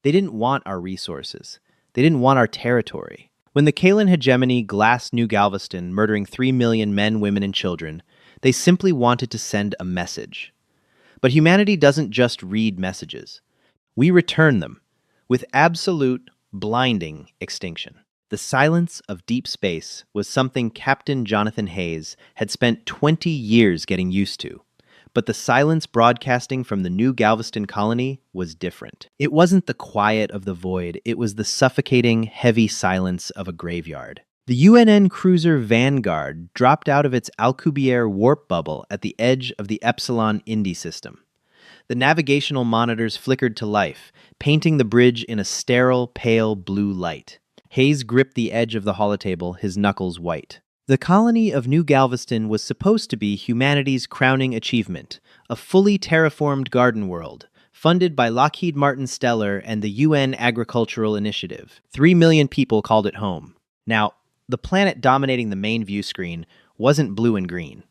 They didn't want our resources. They didn't want our territory. When the Kalan hegemony glassed New Galveston, murdering 3 million men, women, and children, they simply wanted to send a message. But humanity doesn't just read messages. We return them with absolute, blinding extinction. The silence of deep space was something Captain Jonathan Hayes had spent 20 years getting used to. But the silence broadcasting from the New Galveston colony was different. It wasn't the quiet of the void, it was the suffocating, heavy silence of a graveyard. The UNN cruiser Vanguard dropped out of its Alcubierre warp bubble at the edge of the Epsilon Indy system. The navigational monitors flickered to life, painting the bridge in a sterile, pale blue light. Hayes gripped the edge of the holotable, his knuckles white. The colony of New Galveston was supposed to be humanity's crowning achievement, a fully terraformed garden world, funded by Lockheed Martin Stellar and the UN Agricultural Initiative. 3 million people called it home. Now, the planet dominating the main view screen wasn't blue and green.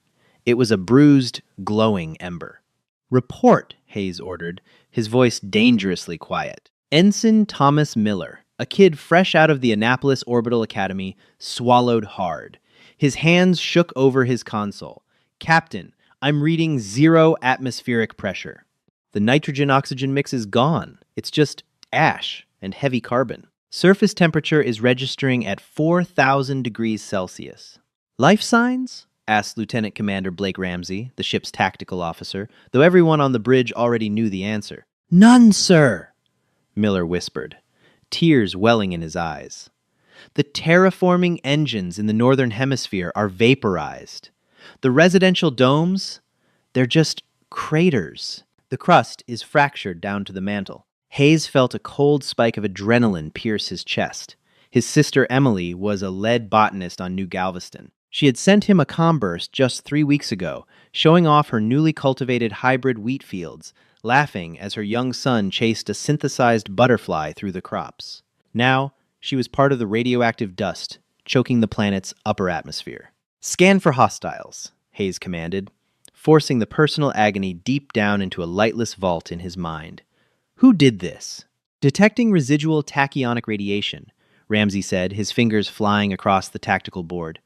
It was a bruised, glowing ember. "Report," Hayes ordered, his voice dangerously quiet. Ensign Thomas Miller, a kid fresh out of the Annapolis Orbital Academy, swallowed hard. His hands shook over his console. "Captain, I'm reading 0 atmospheric pressure. The nitrogen-oxygen mix is gone. It's just ash and heavy carbon. Surface temperature is registering at 4,000 degrees Celsius. Life signs?" asked Lieutenant Commander Blake Ramsey, the ship's tactical officer, though everyone on the bridge already knew the answer. "None, sir," Miller whispered, tears welling in his eyes. "The terraforming engines in the northern hemisphere are vaporized. The residential domes, they're just craters. The crust is fractured down to the mantle." Hayes felt a cold spike of adrenaline pierce his chest. His sister Emily was a lead botanist on New Galveston. She had sent him a comburst just 3 weeks ago, showing off her newly cultivated hybrid wheat fields, laughing as her young son chased a synthesized butterfly through the crops. Now, she was part of the radioactive dust, choking the planet's upper atmosphere. "Scan for hostiles," Hayes commanded, forcing the personal agony deep down into a lightless vault in his mind. "Who did this?" "Detecting residual tachyonic radiation," Ramsey said, his fingers flying across the tactical board.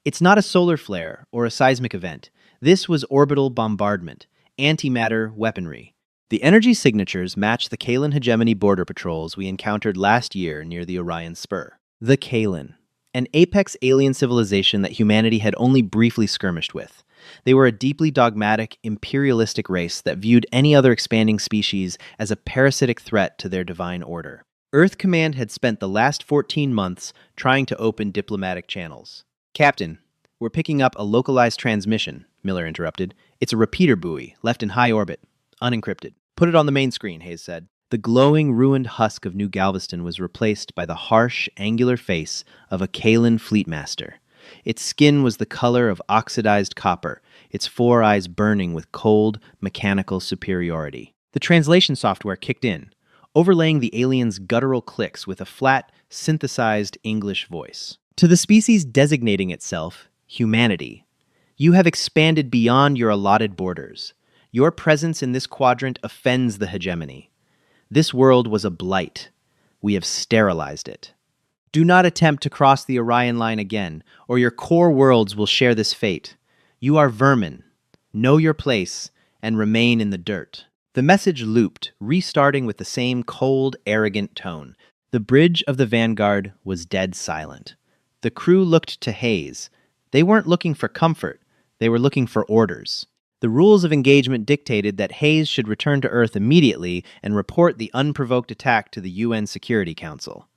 "It's not a solar flare or a seismic event. This was orbital bombardment, antimatter weaponry." The energy signatures match the Kalan hegemony border patrols we encountered last year near the Orion Spur. The Kalan, an apex alien civilization that humanity had only briefly skirmished with. They were a deeply dogmatic, imperialistic race that viewed any other expanding species as a parasitic threat to their divine order. Earth Command had spent the last 14 months trying to open diplomatic channels. "Captain, we're picking up a localized transmission," Miller interrupted. "It's a repeater buoy, left in high orbit, unencrypted." "Put it on the main screen," Hayes said. The glowing, ruined husk of New Galveston was replaced by the harsh, angular face of a Kalan fleetmaster. Its skin was the color of oxidized copper, its 4 eyes burning with cold, mechanical superiority. The translation software kicked in, overlaying the alien's guttural clicks with a flat, synthesized English voice. "To the species designating itself humanity, you have expanded beyond your allotted borders. Your presence in this quadrant offends the hegemony. This world was a blight. We have sterilized it. Do not attempt to cross the Orion line again, or your core worlds will share this fate. You are vermin. Know your place, and remain in the dirt." The message looped, restarting with the same cold, arrogant tone. The bridge of the Vanguard was dead silent. The crew looked to Hayes. They weren't looking for comfort. They were looking for orders. The rules of engagement dictated that Hayes should return to Earth immediately and report the unprovoked attack to the UN Security Council.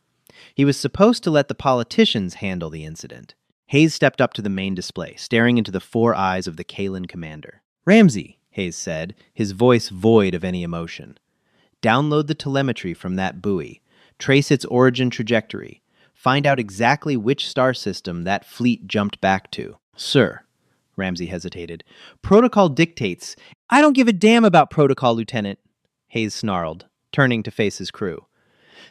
He was supposed to let the politicians handle the incident. Hayes stepped up to the main display, staring into the 4 eyes of the Kalan commander. "Ramsey," Hayes said, his voice void of any emotion. "Download the telemetry from that buoy. Trace its origin trajectory. Find out exactly which star system that fleet jumped back to." "Sir," Ramsey hesitated. "Protocol dictates—" "I don't give a damn about protocol, Lieutenant," Hayes snarled, turning to face his crew.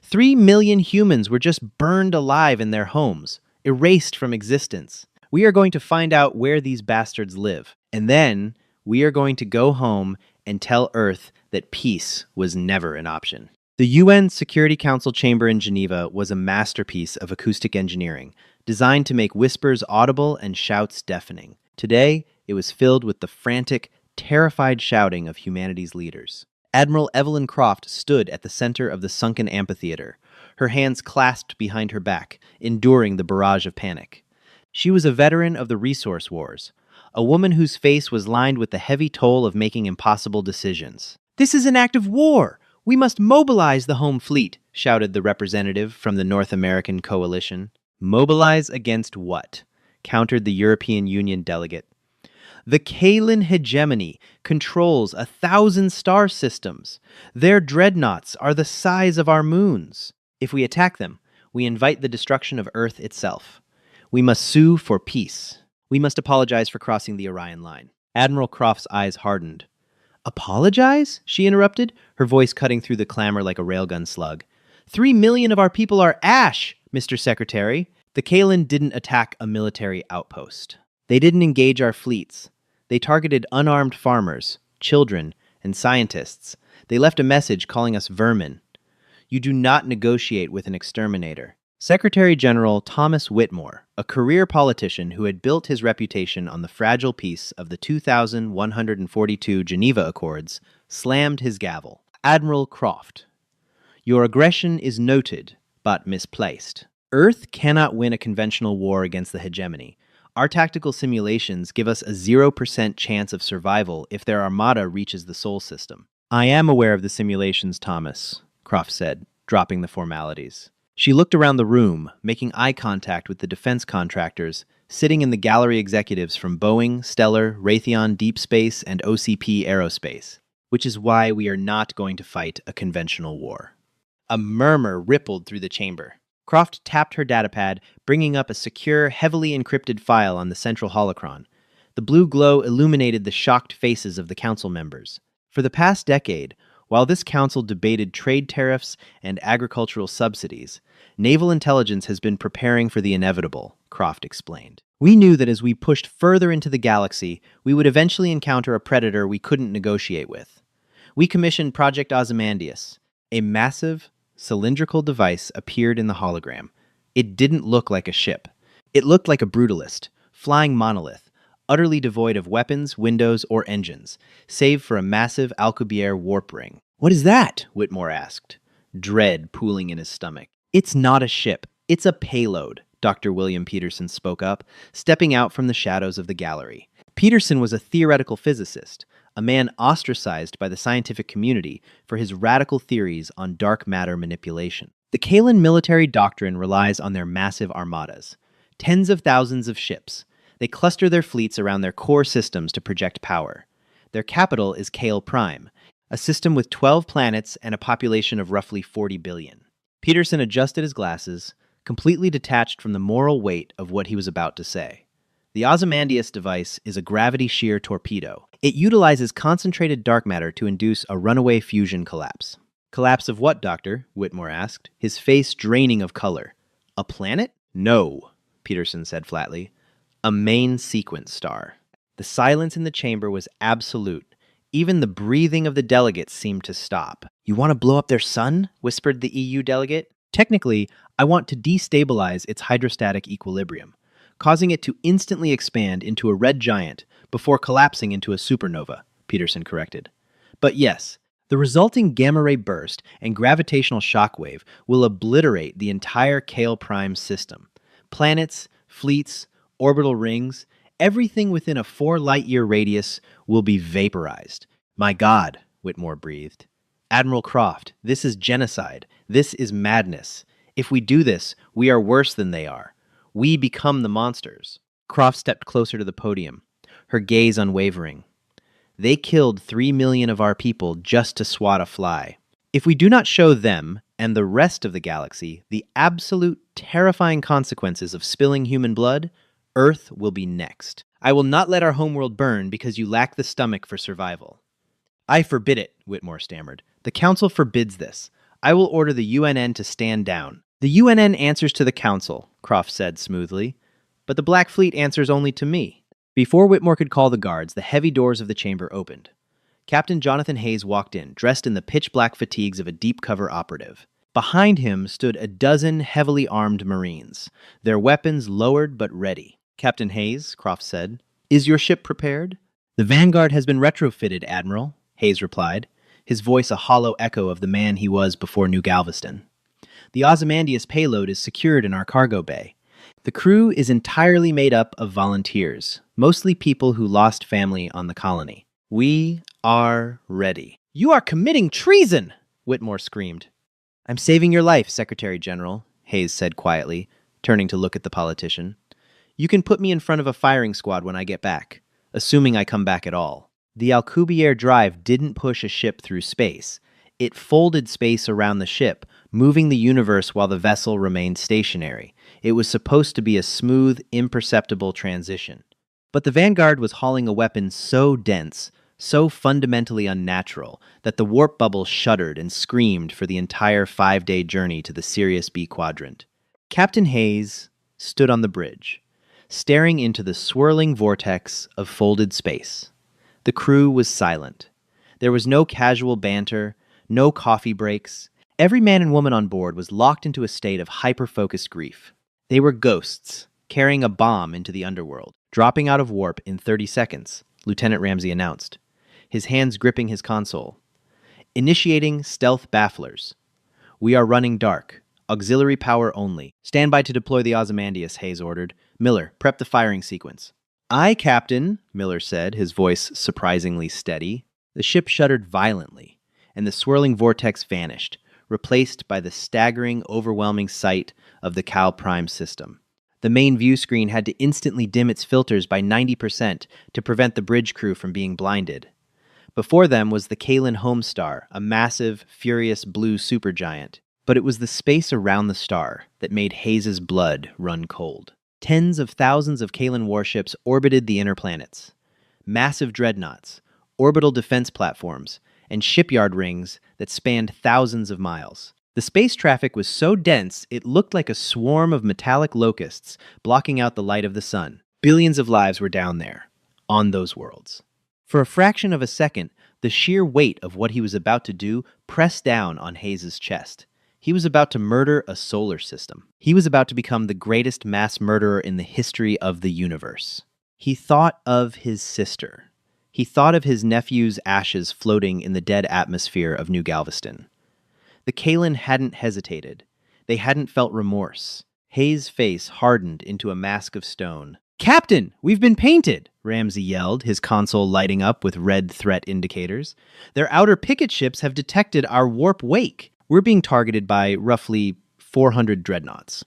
3 million humans were just burned alive in their homes, erased from existence. We are going to find out where these bastards live, and then we are going to go home and tell Earth that peace was never an option. The UN Security Council chamber in Geneva was a masterpiece of acoustic engineering, designed to make whispers audible and shouts deafening. Today, it was filled with the frantic, terrified shouting of humanity's leaders. Admiral Evelyn Croft stood at the center of the sunken amphitheater, her hands clasped behind her back, enduring the barrage of panic. She was a veteran of the resource wars, a woman whose face was lined with the heavy toll of making impossible decisions. "This is an act of war! We must mobilize the home fleet," shouted the representative from the North American coalition. "Mobilize against what?" countered the European Union delegate. "The Kalen hegemony controls 1,000 star systems. Their dreadnoughts are the size of our moons. If we attack them, we invite the destruction of Earth itself. We must sue for peace. We must apologize for crossing the Orion line." Admiral Croft's eyes hardened. "Apologize?" she interrupted, her voice cutting through the clamor like a railgun slug. 3 million of our people are ash, Mr. Secretary. The Kalen didn't attack a military outpost. They didn't engage our fleets. They targeted unarmed farmers, children, and scientists. They left a message calling us vermin. You do not negotiate with an exterminator. Secretary General Thomas Whitmore, a career politician who had built his reputation on the fragile peace of the 2142 Geneva Accords, slammed his gavel. "Admiral Croft, your aggression is noted, but misplaced. Earth cannot win a conventional war against the hegemony. Our tactical simulations give us a 0% chance of survival if their armada reaches the Sol system." "I am aware of the simulations, Thomas," Croft said, dropping the formalities. She looked around the room, making eye contact with the defense contractors, sitting in the gallery executives from Boeing, Stellar, Raytheon Deep Space, and OCP Aerospace. "Which is why we are not going to fight a conventional war." A murmur rippled through the chamber. Croft tapped her datapad, bringing up a secure, heavily encrypted file on the central holocron. The blue glow illuminated the shocked faces of the council members. For the past decade, while this council debated trade tariffs and agricultural subsidies, naval intelligence has been preparing for the inevitable, Croft explained. "We knew that as we pushed further into the galaxy, we would eventually encounter a predator we couldn't negotiate with. We commissioned Project Ozymandias. A massive, cylindrical device appeared in the hologram. It didn't look like a ship. It looked like a brutalist, flying monolith, utterly devoid of weapons, windows, or engines, save for a massive Alcubierre warp ring." "What is that?" Whitmore asked, dread pooling in his stomach. "It's not a ship. It's a payload," Dr. William Peterson spoke up, stepping out from the shadows of the gallery. Peterson was a theoretical physicist, a man ostracized by the scientific community for his radical theories on dark matter manipulation. The Kalen military doctrine relies on their massive armadas. Tens of thousands of ships. They cluster their fleets around their core systems to project power. Their capital is Kale Prime, a system with 12 planets and a population of roughly 40 billion. Peterson adjusted his glasses, completely detached from the moral weight of what he was about to say. The Ozymandias device is a gravity shear torpedo. It utilizes concentrated dark matter to induce a runaway fusion collapse. "Collapse of what, Doctor?" Whitmore asked, his face draining of color. "A planet?" "No," Peterson said flatly. "A main sequence star." The silence in the chamber was absolute. Even the breathing of the delegates seemed to stop. "You want to blow up their sun?" whispered the EU delegate. "Technically, I want to destabilize its hydrostatic equilibrium, causing it to instantly expand into a red giant before collapsing into a supernova," Peterson corrected. "But yes, the resulting gamma-ray burst and gravitational shockwave will obliterate the entire Kale Prime system. Planets, fleets, orbital rings, everything within a 4-light-year radius will be vaporized." "My God," Whitmore breathed. "Admiral Croft, this is genocide. This is madness. If we do this, we are worse than they are. We become the monsters." Croft stepped closer to the podium, her gaze unwavering. "They killed 3 million of our people just to swat a fly. If we do not show them and the rest of the galaxy the absolute terrifying consequences of spilling human blood, Earth will be next. I will not let our homeworld burn because you lack the stomach for survival." "I forbid it," Whitmore stammered. "The Council forbids this. I will order the UNN to stand down." "The UNN answers to the Council," Croft said smoothly. "But the Black Fleet answers only to me." Before Whitmore could call the guards, the heavy doors of the chamber opened. Captain Jonathan Hayes walked in, dressed in the pitch-black fatigues of a deep-cover operative. Behind him stood a dozen heavily armed Marines, their weapons lowered but ready. "Captain Hayes," Croft said, "is your ship prepared?" "The Vanguard has been retrofitted, Admiral," Hayes replied, his voice a hollow echo of the man he was before New Galveston. "The Ozymandias payload is secured in our cargo bay. The crew is entirely made up of volunteers, mostly people who lost family on the colony. We are ready." "You are committing treason!" Whitmore screamed. "I'm saving your life, Secretary General," Hayes said quietly, turning to look at the politician. "You can put me in front of a firing squad when I get back, assuming I come back at all." The Alcubierre drive didn't push a ship through space. It folded space around the ship, moving the universe while the vessel remained stationary. It was supposed to be a smooth, imperceptible transition. But the Vanguard was hauling a weapon so dense, so fundamentally unnatural, that the warp bubble shuddered and screamed for the entire 5-day journey to the Sirius B quadrant. Captain Hayes stood on the bridge, staring into the swirling vortex of folded space. The crew was silent. There was no casual banter, no coffee breaks. Every man and woman on board was locked into a state of hyper-focused grief. They were ghosts, carrying a bomb into the underworld, dropping out of warp in 30 seconds, Lieutenant Ramsey announced, his hands gripping his console. "Initiating stealth bafflers. We are running dark. Auxiliary power only. Stand by to deploy the Ozymandias," Hayes ordered. "Miller, prep the firing sequence." "Aye, Captain," Miller said, his voice surprisingly steady. The ship shuddered violently, and the swirling vortex vanished, replaced by the staggering, overwhelming sight of the Cal Prime system. The main view screen had to instantly dim its filters by 90% to prevent the bridge crew from being blinded. Before them was the Kalen Homestar, a massive, furious blue supergiant. But it was the space around the star that made Hayes' blood run cold. Tens of thousands of Kalen warships orbited the inner planets. Massive dreadnoughts, orbital defense platforms, and shipyard rings that spanned thousands of miles. The space traffic was so dense it looked like a swarm of metallic locusts blocking out the light of the sun. Billions of lives were down there, on those worlds. For a fraction of a second, the sheer weight of what he was about to do pressed down on Hayes' chest. He was about to murder a solar system. He was about to become the greatest mass murderer in the history of the universe. He thought of his sister. He thought of his nephew's ashes floating in the dead atmosphere of New Galveston. The Kalen hadn't hesitated. They hadn't felt remorse. Hayes' face hardened into a mask of stone. "Captain, we've been painted!" Ramsey yelled, his console lighting up with red threat indicators. "Their outer picket ships have detected our warp wake. We're being targeted by roughly 400 dreadnoughts.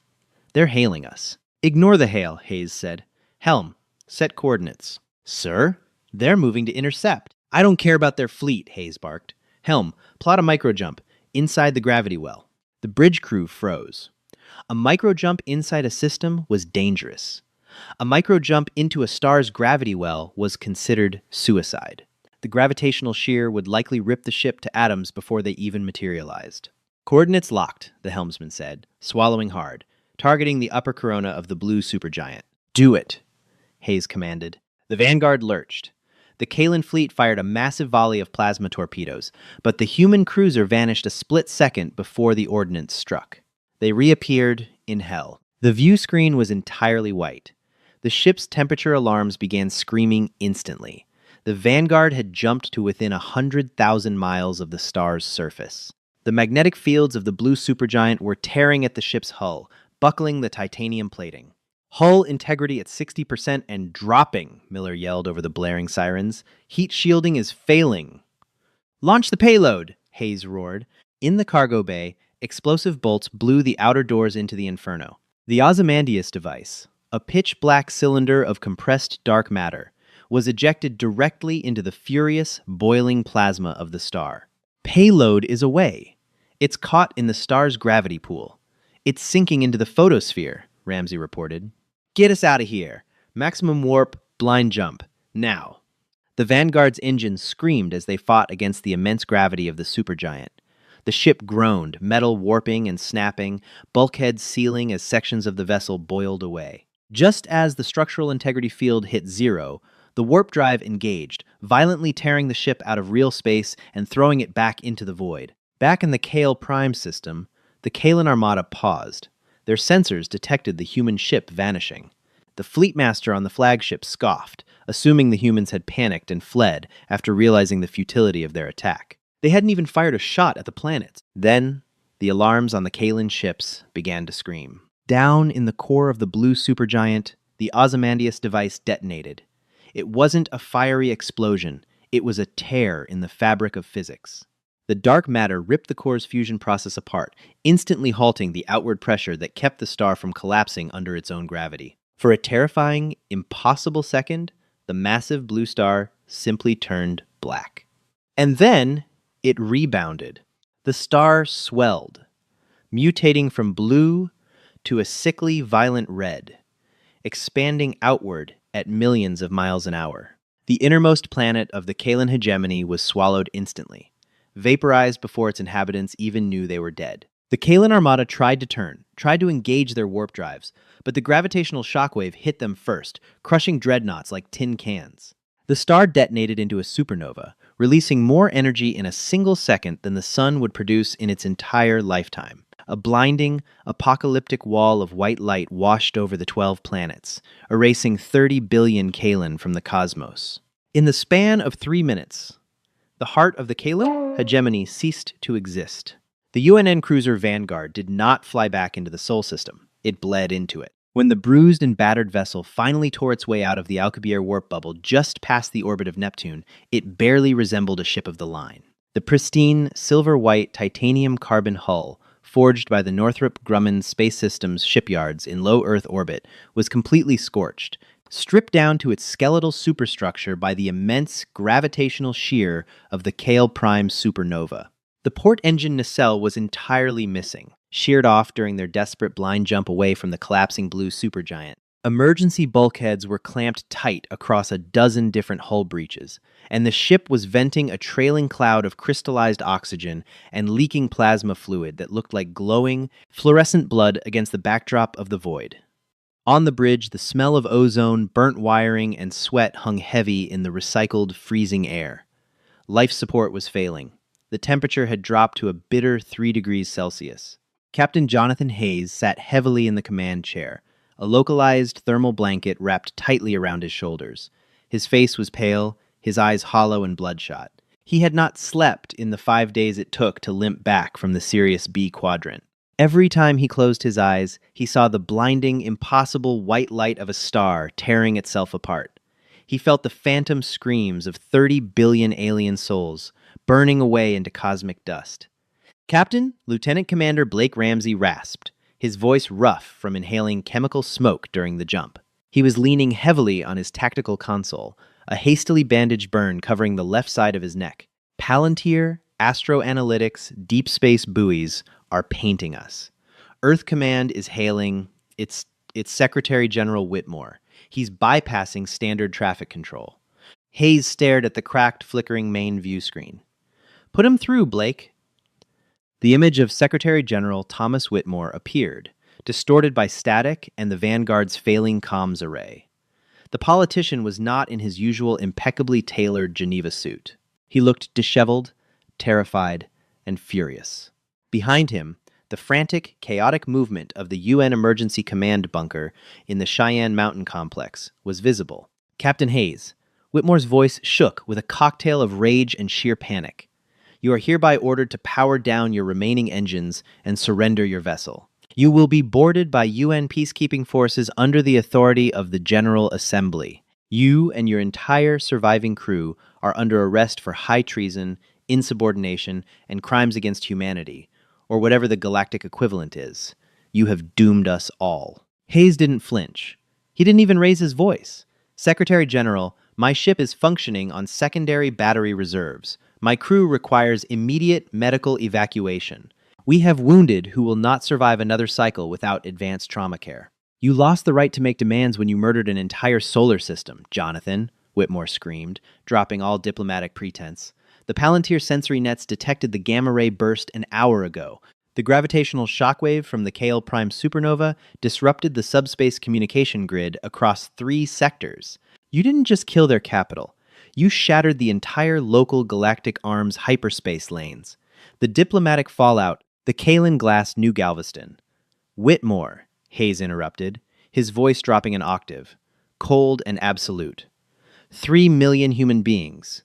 They're hailing us." "Ignore the hail," Hayes said. "Helm, set coordinates." "Sir? They're moving to intercept." "I don't care about their fleet," Hayes barked. "Helm, plot a microjump inside the gravity well." The bridge crew froze. A microjump inside a system was dangerous. A microjump into a star's gravity well was considered suicide. The gravitational shear would likely rip the ship to atoms before they even materialized. "Coordinates locked," the helmsman said, swallowing hard, targeting the upper corona of the blue supergiant. "Do it," Hayes commanded. The Vanguard lurched. The Kalen fleet fired a massive volley of plasma torpedoes, but the human cruiser vanished a split second before the ordnance struck. They reappeared in hell. The view screen was entirely white. The ship's temperature alarms began screaming instantly. The Vanguard had jumped to within 100,000 miles of the star's surface. The magnetic fields of the blue supergiant were tearing at the ship's hull, buckling the titanium plating. "Hull integrity at 60% and dropping," Miller yelled over the blaring sirens. "Heat shielding is failing." "Launch the payload," Hayes roared. In the cargo bay, explosive bolts blew the outer doors into the inferno. The Ozymandias device, a pitch-black cylinder of compressed dark matter, was ejected directly into the furious, boiling plasma of the star. "Payload is away. It's caught in the star's gravity pool. It's sinking into the photosphere," Ramsey reported. "Get us out of here. Maximum warp, blind jump. Now." The Vanguard's engines screamed as they fought against the immense gravity of the supergiant. The ship groaned, metal warping and snapping, bulkheads sealing as sections of the vessel boiled away. Just as the structural integrity field hit zero, The warp drive engaged, violently tearing the ship out of real space and throwing it back into the void. Back in the Kale Prime system, the Kalan Armada paused. Their sensors detected the human ship vanishing. The fleet master on the flagship scoffed, assuming the humans had panicked and fled after realizing the futility of their attack. They hadn't even fired a shot at the planets. Then, the alarms on the Kalan ships began to scream. Down in the core of the blue supergiant, the Ozymandias device detonated. It wasn't a fiery explosion, it was a tear in the fabric of physics. The dark matter ripped the core's fusion process apart, instantly halting the outward pressure that kept the star from collapsing under its own gravity. For a terrifying, impossible second, the massive blue star simply turned black. And then, it rebounded. The star swelled, mutating from blue to a sickly violent red, expanding outward at millions of miles an hour. The innermost planet of the Kalan hegemony was swallowed instantly, vaporized before its inhabitants even knew they were dead. The Kalan Armada tried to engage their warp drives, but the gravitational shockwave hit them first, crushing dreadnoughts like tin cans. The star detonated into a supernova, releasing more energy in a single second than the sun would produce in its entire lifetime. A blinding, apocalyptic wall of white light washed over the 12 planets, erasing 30 billion Kalan from the cosmos. In the span of 3 minutes, the heart of the Kalan hegemony ceased to exist. The UNN cruiser Vanguard did not fly back into the Sol system. It bled into it. When the bruised and battered vessel finally tore its way out of the Alcubierre warp bubble just past the orbit of Neptune, it barely resembled a ship of the line. The pristine, silver-white titanium carbon hull, forged by the Northrop Grumman Space Systems shipyards in low Earth orbit, was completely scorched, stripped down to its skeletal superstructure by the immense gravitational shear of the Kale Prime supernova. The port engine nacelle was entirely missing, sheared off during their desperate blind jump away from the collapsing blue supergiant. Emergency bulkheads were clamped tight across a dozen different hull breaches, and the ship was venting a trailing cloud of crystallized oxygen and leaking plasma fluid that looked like glowing, fluorescent blood against the backdrop of the void. On the bridge, the smell of ozone, burnt wiring, and sweat hung heavy in the recycled, freezing air. Life support was failing. The temperature had dropped to a bitter 3 degrees Celsius. Captain Jonathan Hayes sat heavily in the command chair, a localized thermal blanket wrapped tightly around his shoulders. His face was pale, his eyes hollow and bloodshot. He had not slept in the 5 days it took to limp back from the Sirius B quadrant. Every time he closed his eyes, he saw the blinding, impossible white light of a star tearing itself apart. He felt the phantom screams of 30 billion alien souls, burning away into cosmic dust. Captain, Lieutenant Commander Blake Ramsey rasped, his voice rough from inhaling chemical smoke during the jump. He was leaning heavily on his tactical console, a hastily bandaged burn covering the left side of his neck. Palantir, Astroanalytics, Deep Space buoys are painting us. Earth Command is hailing its Secretary General Whitmore. He's bypassing standard traffic control. Hayes stared at the cracked, flickering main view screen. "Put him through, Blake." The image of Secretary General Thomas Whitmore appeared, distorted by static and the Vanguard's failing comms array. The politician was not in his usual impeccably tailored Geneva suit. He looked disheveled, terrified, and furious. Behind him, the frantic, chaotic movement of the UN Emergency Command bunker in the Cheyenne Mountain Complex was visible. "Captain Hayes," Whitmore's voice shook with a cocktail of rage and sheer panic. "You are hereby ordered to power down your remaining engines and surrender your vessel. You will be boarded by UN peacekeeping forces under the authority of the General Assembly. You and your entire surviving crew are under arrest for high treason, insubordination, and crimes against humanity, or whatever the galactic equivalent is. You have doomed us all." Hayes didn't flinch. He didn't even raise his voice. "Secretary General, my ship is functioning on secondary battery reserves. My crew requires immediate medical evacuation. We have wounded who will not survive another cycle without advanced trauma care." "You lost the right to make demands when you murdered an entire solar system, Jonathan," Whitmore screamed, dropping all diplomatic pretense. "The Palantir sensory nets detected the gamma-ray burst an hour ago. The gravitational shockwave from the Kale Prime supernova disrupted the subspace communication grid across 3 sectors. You didn't just kill their capital. You shattered the entire local galactic arms hyperspace lanes. The diplomatic fallout, the Kalen Glass New Galveston. Whitmore, Hayes interrupted, his voice dropping an octave. Cold and absolute. 3 million human beings.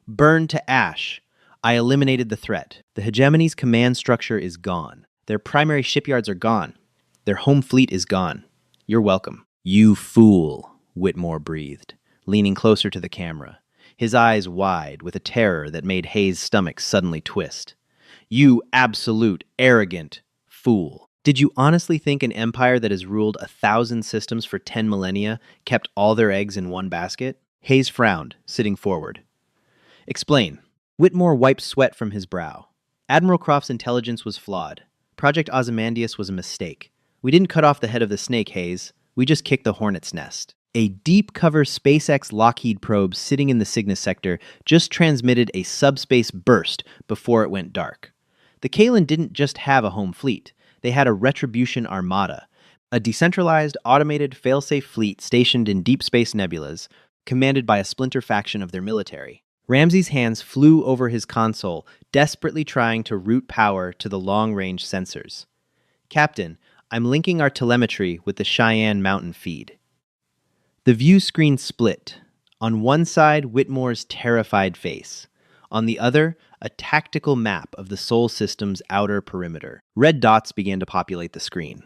Burned to ash. I eliminated the threat. The hegemony's command structure is gone. Their primary shipyards are gone. Their home fleet is gone. You're welcome. You fool, Whitmore breathed, leaning closer to the camera, his eyes wide with a terror that made Hayes' stomach suddenly twist. You absolute, arrogant fool. Did you honestly think an empire that has ruled 1,000 systems for 10 millennia kept all their eggs in one basket? Hayes frowned, sitting forward. Explain. Whitmore wiped sweat from his brow. Admiral Croft's intelligence was flawed. Project Ozymandias was a mistake. We didn't cut off the head of the snake, Hayes. We just kicked the hornet's nest. A deep-cover SpaceX Lockheed probe sitting in the Cygnus sector just transmitted a subspace burst before it went dark. The Kalen didn't just have a home fleet. They had a retribution armada, a decentralized, automated, failsafe fleet stationed in deep space nebulas, commanded by a splinter faction of their military. Ramsey's hands flew over his console, desperately trying to route power to the long-range sensors. Captain, I'm linking our telemetry with the Cheyenne Mountain feed. The view screen split. On one side, Whitmore's terrified face. On the other, a tactical map of the Sol system's outer perimeter. Red dots began to populate the screen.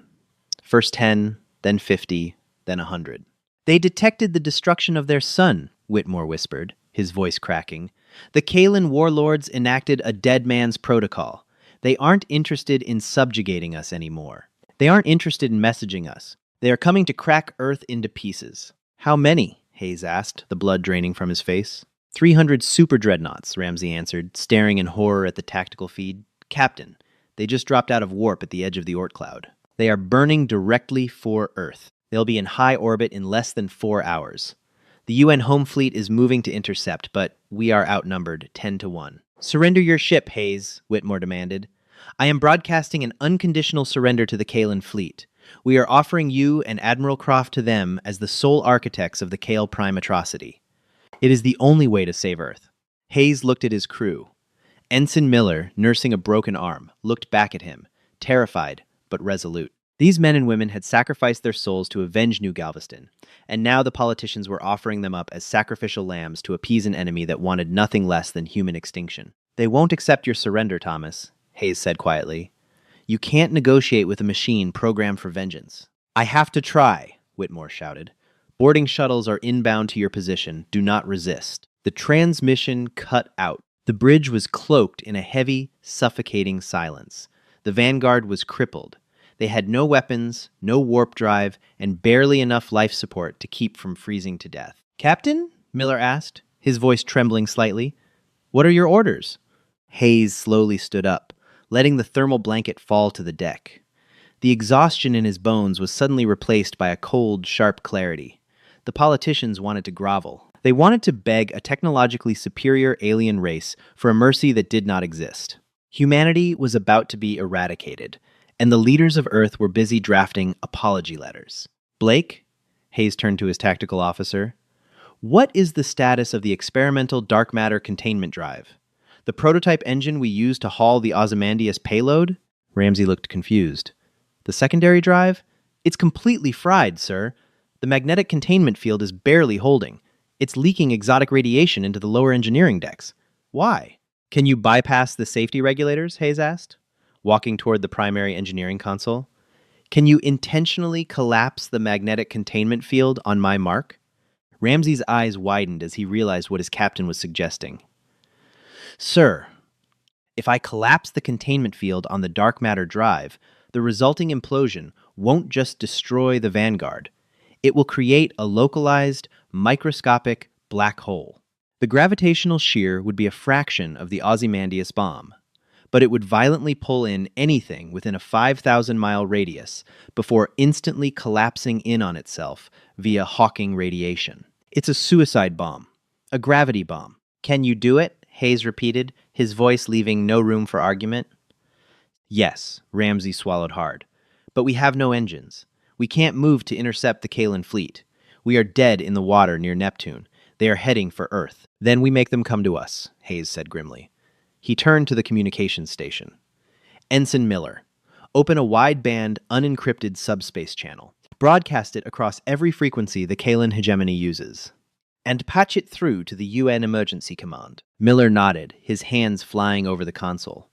First 10, then 50, then 100. They detected the destruction of their sun, Whitmore whispered, his voice cracking. The Kalen warlords enacted a dead man's protocol. They aren't interested in subjugating us anymore. They aren't interested in messaging us. They are coming to crack Earth into pieces. How many? Hayes asked, the blood draining from his face. 300 super dreadnoughts, Ramsey answered, staring in horror at the tactical feed. Captain, they just dropped out of warp at the edge of the Oort cloud. They are burning directly for Earth. They'll be in high orbit in less than 4 hours. The UN home fleet is moving to intercept, but we are outnumbered 10-1. Surrender your ship, Hayes, Whitmore demanded. I am broadcasting an unconditional surrender to the Kalen fleet. We are offering you and Admiral Croft to them as the sole architects of the Kale Prime atrocity. It is the only way to save Earth. Hayes looked at his crew. Ensign Miller, nursing a broken arm, looked back at him, terrified but resolute. These men and women had sacrificed their souls to avenge New Galveston, and now the politicians were offering them up as sacrificial lambs to appease an enemy that wanted nothing less than human extinction. They won't accept your surrender, Thomas, Hayes said quietly. You can't negotiate with a machine programmed for vengeance. I have to try, Whitmore shouted. Boarding shuttles are inbound to your position. Do not resist. The transmission cut out. The bridge was cloaked in a heavy, suffocating silence. The Vanguard was crippled. They had no weapons, no warp drive, and barely enough life support to keep from freezing to death. Captain? Miller asked, his voice trembling slightly. What are your orders? Hayes slowly stood up, letting the thermal blanket fall to the deck. The exhaustion in his bones was suddenly replaced by a cold, sharp clarity. The politicians wanted to grovel. They wanted to beg a technologically superior alien race for a mercy that did not exist. Humanity was about to be eradicated, and the leaders of Earth were busy drafting apology letters. Blake, Hayes turned to his tactical officer, what is the status of the experimental dark matter containment drive? The prototype engine we used to haul the Ozymandias payload? Ramsey looked confused. The secondary drive? It's completely fried, sir. The magnetic containment field is barely holding. It's leaking exotic radiation into the lower engineering decks. Why? Can you bypass the safety regulators? Hayes asked, walking toward the primary engineering console. Can you intentionally collapse the magnetic containment field on my mark? Ramsey's eyes widened as he realized what his captain was suggesting. Sir, if I collapse the containment field on the dark matter drive, the resulting implosion won't just destroy the Vanguard. It will create a localized, microscopic black hole. The gravitational shear would be a fraction of the Ozymandias bomb, but it would violently pull in anything within a 5,000-mile radius before instantly collapsing in on itself via Hawking radiation. It's a suicide bomb, a gravity bomb. Can you do it? Hayes repeated, his voice leaving no room for argument. Yes, Ramsey swallowed hard. But we have no engines. We can't move to intercept the Kalen fleet. We are dead in the water near Neptune. They are heading for Earth. Then we make them come to us, Hayes said grimly. He turned to the communications station. Ensign Miller, open a wideband, unencrypted subspace channel. Broadcast it across every frequency the Kalan hegemony uses. And patch it through to the UN Emergency Command. Miller nodded, his hands flying over the console.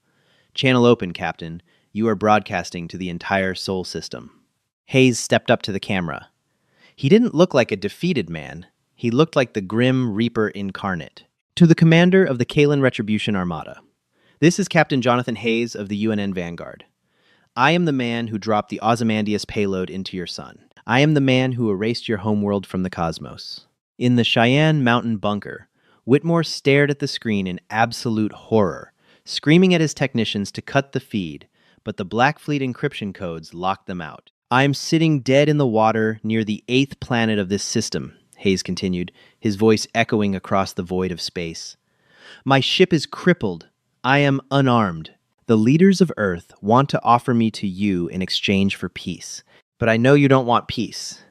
Channel open, Captain. You are broadcasting to the entire Sol system. Hayes stepped up to the camera. He didn't look like a defeated man. He looked like the Grim Reaper incarnate. To the commander of the Kalan Retribution Armada. This is Captain Jonathan Hayes of the UNN Vanguard. I am the man who dropped the Ozymandias payload into your sun. I am the man who erased your homeworld from the cosmos. In the Cheyenne Mountain bunker, Whitmore stared at the screen in absolute horror, screaming at his technicians to cut the feed, but the Black Fleet encryption codes locked them out. I am sitting dead in the water near the 8th planet of this system, Hayes continued, his voice echoing across the void of space. My ship is crippled. I am unarmed. The leaders of Earth want to offer me to you in exchange for peace. But I know you don't want peace.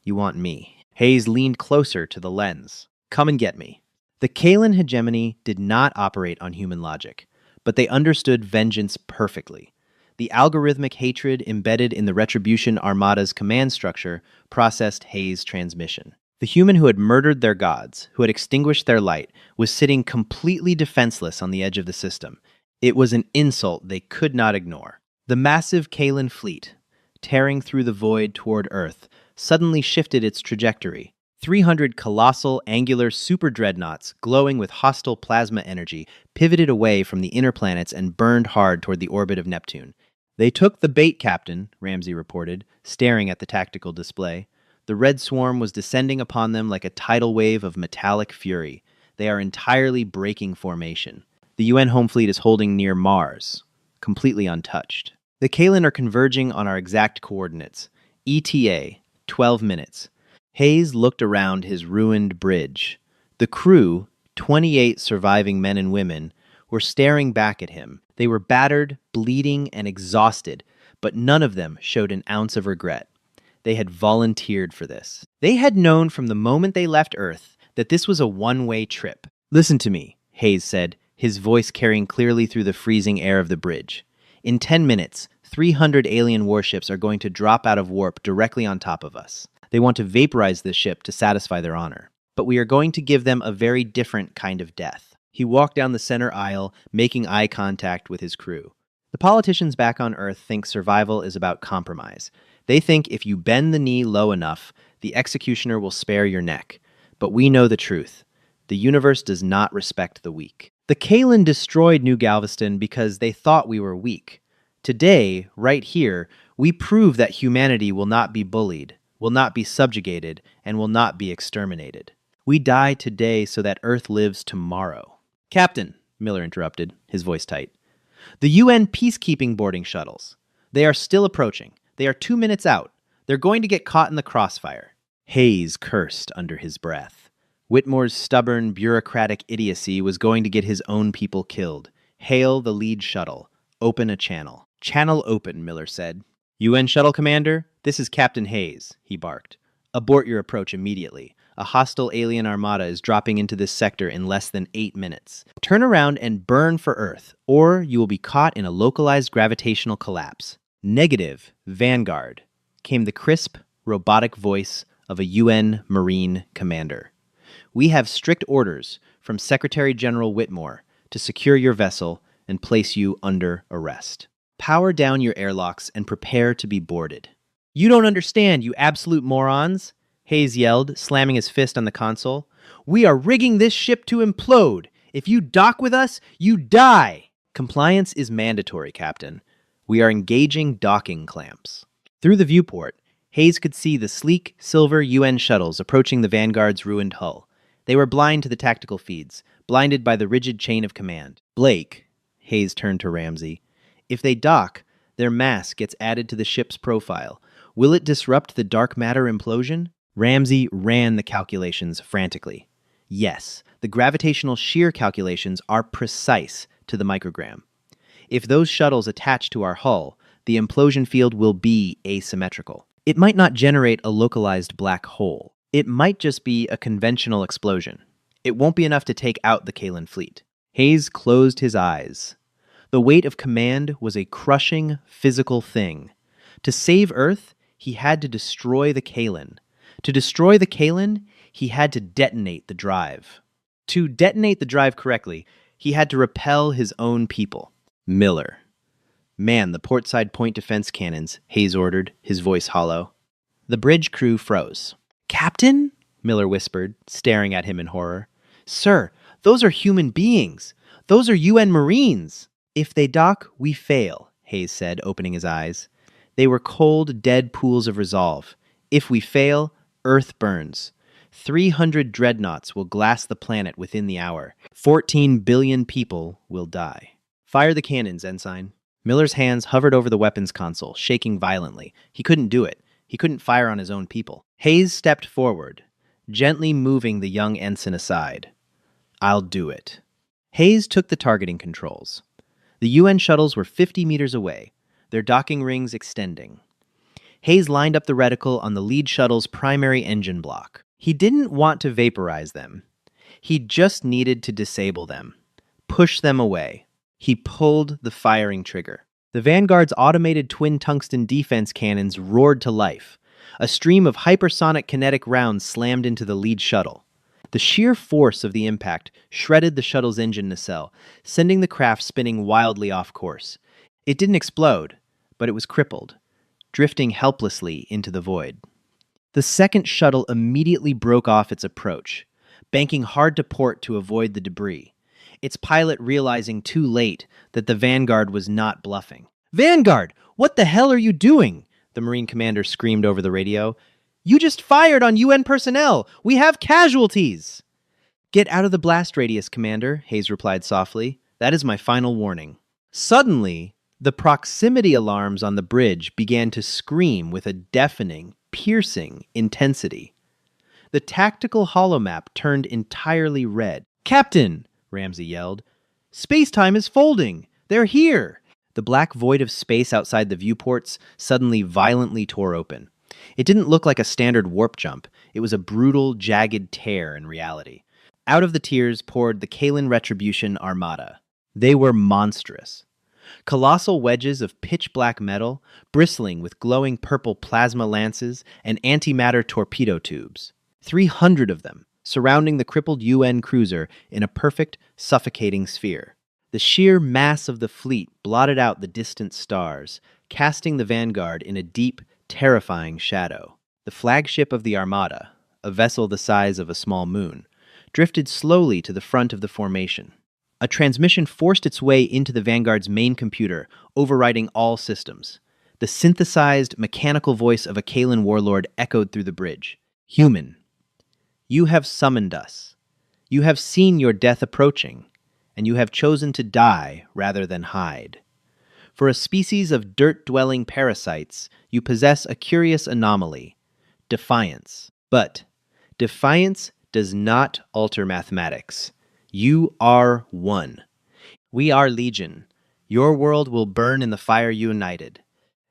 You want me. Hayes leaned closer to the lens. Come and get me. The Kalan hegemony did not operate on human logic, but they understood vengeance perfectly. The algorithmic hatred embedded in the Retribution Armada's command structure processed Hayes' transmission. The human who had murdered their gods, who had extinguished their light, was sitting completely defenseless on the edge of the system. It was an insult they could not ignore. The massive Kalan fleet, tearing through the void toward Earth, suddenly shifted its trajectory. 300 colossal, angular super-dreadnoughts, glowing with hostile plasma energy, pivoted away from the inner planets and burned hard toward the orbit of Neptune. They took the bait, Captain, Ramsey reported, staring at the tactical display. The red swarm was descending upon them like a tidal wave of metallic fury. They are entirely breaking formation. The UN home fleet is holding near Mars, completely untouched. The Kalan are converging on our exact coordinates. ETA, 12 minutes. Hayes looked around his ruined bridge. The crew, 28 surviving men and women, were staring back at him. They were battered, bleeding, and exhausted, but none of them showed an ounce of regret. They had volunteered for this. They had known from the moment they left Earth that this was a one-way trip. Listen to me, Hayes said, his voice carrying clearly through the freezing air of the bridge. In 10 minutes, 300 alien warships are going to drop out of warp directly on top of us. They want to vaporize this ship to satisfy their honor. But we are going to give them a very different kind of death. He walked down the center aisle, making eye contact with his crew. The politicians back on Earth think survival is about compromise. They think if you bend the knee low enough, the executioner will spare your neck. But we know the truth. The universe does not respect the weak. The Kalan destroyed New Galveston because they thought we were weak. Today, right here, we prove that humanity will not be bullied, will not be subjugated, and will not be exterminated. We die today so that Earth lives tomorrow. Captain, Miller interrupted, his voice tight. The UN peacekeeping boarding shuttles. They are still approaching. They are 2 minutes out. They're going to get caught in the crossfire. Hayes cursed under his breath. Whitmore's stubborn, bureaucratic idiocy was going to get his own people killed. Hail the lead shuttle. Open a channel. Channel open, Miller said. UN Shuttle Commander, this is Captain Hayes, he barked. Abort your approach immediately. A hostile alien armada is dropping into this sector in less than 8 minutes. Turn around and burn for Earth, or you will be caught in a localized gravitational collapse. Negative, Vanguard, came the crisp, robotic voice of a UN Marine commander. We have strict orders from Secretary General Whitmore to secure your vessel and place you under arrest. Power down your airlocks and prepare to be boarded. You don't understand, you absolute morons, Hayes yelled, slamming his fist on the console. We are rigging this ship to implode. If you dock with us, you die. Compliance is mandatory, Captain. We are engaging docking clamps. Through the viewport, Hayes could see the sleek, silver UN shuttles approaching the Vanguard's ruined hull. They were blind to the tactical feeds, blinded by the rigid chain of command. Blake, Hayes turned to Ramsey. If they dock, their mass gets added to the ship's profile. Will it disrupt the dark matter implosion? Ramsey ran the calculations frantically. Yes, the gravitational shear calculations are precise to the microgram. If those shuttles attach to our hull, the implosion field will be asymmetrical. It might not generate a localized black hole, It might just be a conventional explosion. It won't be enough to take out the Kalan fleet. Hayes closed his eyes. The weight of command was a crushing, physical thing. To save Earth, he had to destroy the Kalan. To destroy the Kalan, he had to detonate the drive. To detonate the drive correctly, he had to repel his own people. Miller. Man the portside point defense cannons, Hayes ordered, his voice hollow. The bridge crew froze. Captain? Miller whispered, staring at him in horror. Sir, those are human beings. Those are UN Marines. If they dock, we fail, Hayes said, opening his eyes. They were cold, dead pools of resolve. If we fail, Earth burns. 300 dreadnoughts will glass the planet within the hour. 14 billion people will die. Fire the cannons, Ensign. Miller's hands hovered over the weapons console, shaking violently. He couldn't do it. He couldn't fire on his own people. Hayes stepped forward, gently moving the young ensign aside. I'll do it. Hayes took the targeting controls. The UN shuttles were 50 meters away, their docking rings extending. Hayes lined up the reticle on the lead shuttle's primary engine block. He didn't want to vaporize them. He just needed to disable them, push them away. He pulled the firing trigger. The Vanguard's automated twin tungsten defense cannons roared to life. A stream of hypersonic kinetic rounds slammed into the lead shuttle. The sheer force of the impact shredded the shuttle's engine nacelle, sending the craft spinning wildly off course. It didn't explode, but it was crippled, drifting helplessly into the void. The second shuttle immediately broke off its approach, banking hard to port to avoid the debris, its pilot realizing too late that the Vanguard was not bluffing. Vanguard, what the hell are you doing? The Marine commander screamed over the radio. You just fired on UN personnel! We have casualties! Get out of the blast radius, Commander, Hayes replied softly. That is my final warning. Suddenly, the proximity alarms on the bridge began to scream with a deafening, piercing intensity. The tactical holomap turned entirely red. Captain! Ramsey yelled. Space-time is folding! They're here! The black void of space outside the viewports suddenly violently tore open. It didn't look like a standard warp jump. It was a brutal, jagged tear in reality. Out of the tiers poured the Kalan Retribution Armada. They were monstrous. Colossal wedges of pitch-black metal, bristling with glowing purple plasma lances and antimatter torpedo tubes. 300 of them, surrounding the crippled UN cruiser in a perfect, suffocating sphere. The sheer mass of the fleet blotted out the distant stars, casting the Vanguard in a deep, terrifying shadow. The flagship of the Armada, a vessel the size of a small moon, drifted slowly to the front of the formation. A transmission forced its way into the Vanguard's main computer, overriding all systems. The synthesized, mechanical voice of a Kalan warlord echoed through the bridge. Human, you have summoned us. You have seen your death approaching, and you have chosen to die rather than hide. For a species of dirt-dwelling parasites, you possess a curious anomaly, defiance. But defiance does not alter mathematics. You are one. We are Legion. Your world will burn in the fire united.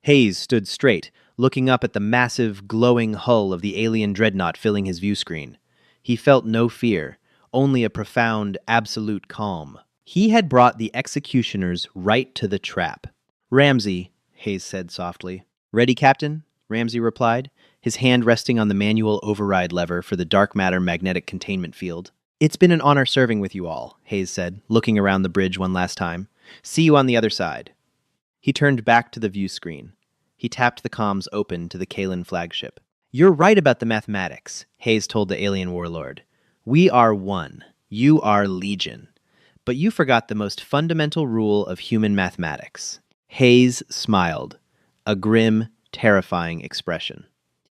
Hayes stood straight, looking up at the massive, glowing hull of the alien dreadnought filling his view screen. He felt no fear, only a profound, absolute calm. He had brought the executioners right to the trap. Ramsey, Hayes said softly. Ready, Captain? Ramsey replied, his hand resting on the manual override lever for the dark matter magnetic containment field. It's been an honor serving with you all, Hayes said, looking around the bridge one last time. See you on the other side. He turned back to the view screen. He tapped the comms open to the Kalan flagship. You're right about the mathematics, Hayes told the alien warlord. We are one. You are Legion. But you forgot the most fundamental rule of human mathematics. Hayes smiled, a grim, terrifying expression.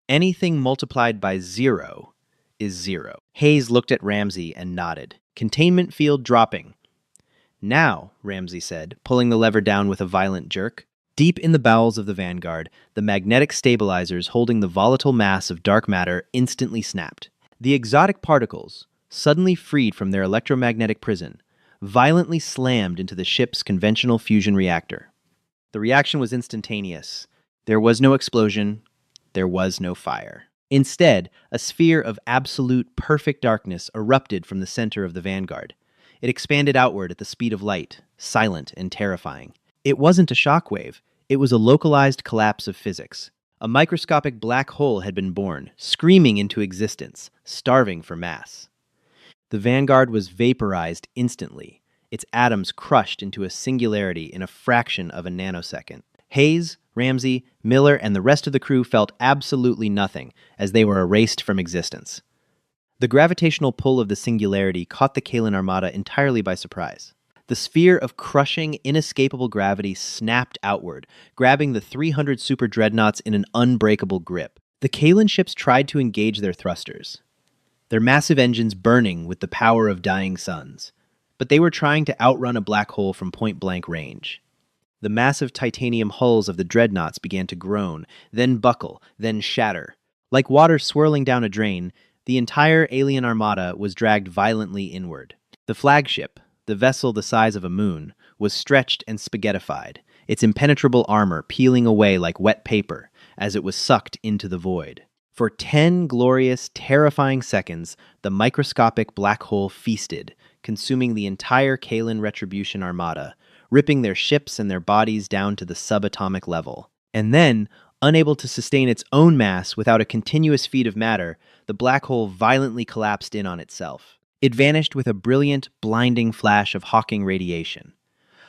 Anything multiplied by 0 is 0. Hayes looked at Ramsey and nodded. Containment field dropping. Now, Ramsey said, pulling the lever down with a violent jerk. Deep in the bowels of the Vanguard, the magnetic stabilizers holding the volatile mass of dark matter instantly snapped. The exotic particles, suddenly freed from their electromagnetic prison, violently slammed into the ship's conventional fusion reactor. The reaction was instantaneous. There was no explosion. There was no fire. Instead, a sphere of absolute perfect darkness erupted from the center of the vanguard. It expanded outward at the speed of light, silent and terrifying. It wasn't a shockwave, it was a localized collapse of physics. A microscopic black hole had been born, screaming into existence, starving for mass. The vanguard was vaporized instantly, its atoms crushed into a singularity in a fraction of a nanosecond. Hayes, Ramsey, Miller, and the rest of the crew felt absolutely nothing as they were erased from existence. The gravitational pull of the singularity caught the Kalan Armada entirely by surprise. The sphere of crushing, inescapable gravity snapped outward, grabbing the 300 super dreadnoughts in an unbreakable grip. The Kalan ships tried to engage their thrusters, their massive engines burning with the power of dying suns, but they were trying to outrun a black hole from point-blank range. The massive titanium hulls of the dreadnoughts began to groan, then buckle, then shatter. Like water swirling down a drain, the entire alien armada was dragged violently inward. The flagship, the vessel the size of a moon, was stretched and spaghettified, its impenetrable armor peeling away like wet paper as it was sucked into the void. For 10 glorious, terrifying seconds, the microscopic black hole feasted, consuming the entire Kalan Retribution armada, ripping their ships and their bodies down to the subatomic level. And then, unable to sustain its own mass without a continuous feed of matter, the black hole violently collapsed in on itself. It vanished with a brilliant, blinding flash of Hawking radiation,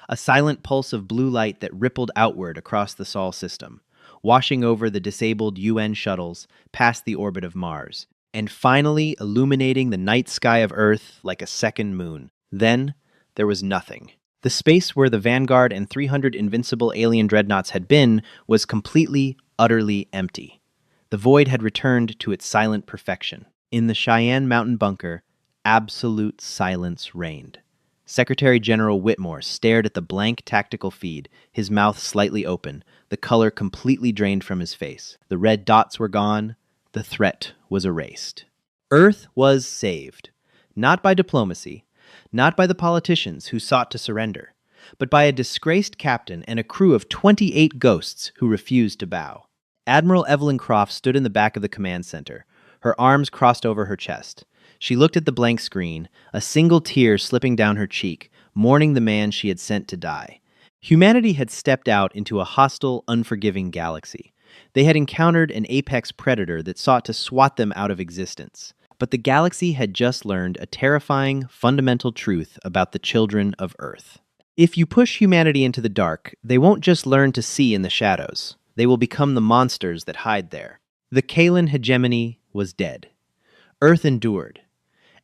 a silent pulse of blue light that rippled outward across the Sol system, washing over the disabled UN shuttles past the orbit of Mars, and finally illuminating the night sky of Earth like a second moon. Then, there was nothing. The space where the Vanguard and 300 invincible alien dreadnoughts had been was completely, utterly empty. The void had returned to its silent perfection. In the Cheyenne Mountain bunker, absolute silence reigned. Secretary General Whitmore stared at the blank tactical feed, his mouth slightly open, the color completely drained from his face. The red dots were gone. The threat was erased. Earth was saved, not by diplomacy, not by the politicians who sought to surrender, but by a disgraced captain and a crew of 28 ghosts who refused to bow. Admiral Evelyn Croft stood in the back of the command center, her arms crossed over her chest. She looked at the blank screen, a single tear slipping down her cheek, mourning the man she had sent to die. Humanity had stepped out into a hostile, unforgiving galaxy. They had encountered an apex predator that sought to swat them out of existence. But the galaxy had just learned a terrifying, fundamental truth about the children of Earth. If you push humanity into the dark, they won't just learn to see in the shadows. They will become the monsters that hide there. The Kalan hegemony was dead. Earth endured.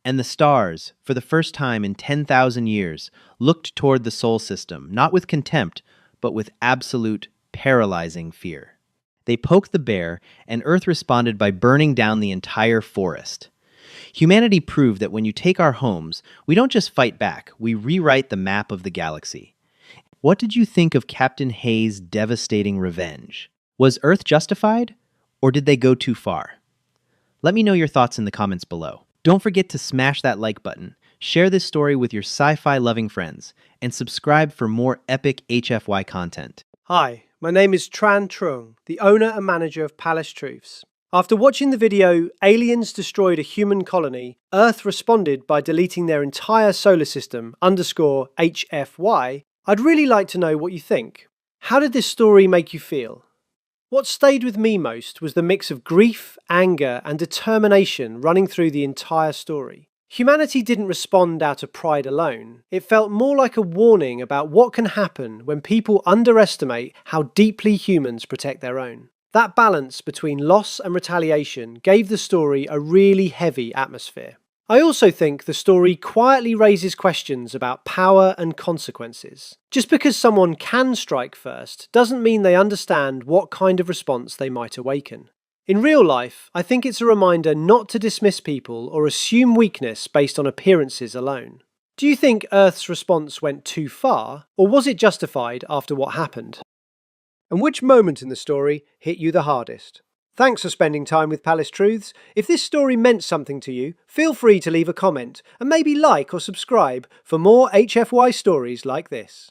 And the stars, for the first time in 10,000 years, looked toward the Sol system, not with contempt, but with absolute, paralyzing fear. They poked the bear, and Earth responded by burning down the entire forest. Humanity proved that when you take our homes, we don't just fight back, we rewrite the map of the galaxy. What did you think of Captain Hayes' devastating revenge? Was Earth justified, or did they go too far? Let me know your thoughts in the comments below. Don't forget to smash that like button, share this story with your sci-fi loving friends, and subscribe for more epic HFY content. Hi, my name is Tran Trung, the owner and manager of Palace Truths. After watching the video, Aliens Destroyed a Human Colony, Earth Responded by Deleting Their Entire Solar System _HFY, I'd really like to know what you think. How did this story make you feel? What stayed with me most was the mix of grief, anger, and determination running through the entire story. Humanity didn't respond out of pride alone. It felt more like a warning about what can happen when people underestimate how deeply humans protect their own. That balance between loss and retaliation gave the story a really heavy atmosphere. I also think the story quietly raises questions about power and consequences. Just because someone can strike first doesn't mean they understand what kind of response they might awaken. In real life, I think it's a reminder not to dismiss people or assume weakness based on appearances alone. Do you think Earth's response went too far, or was it justified after what happened? And which moment in the story hit you the hardest? Thanks for spending time with Palace Truths. If this story meant something to you, feel free to leave a comment and maybe like or subscribe for more HFY stories like this.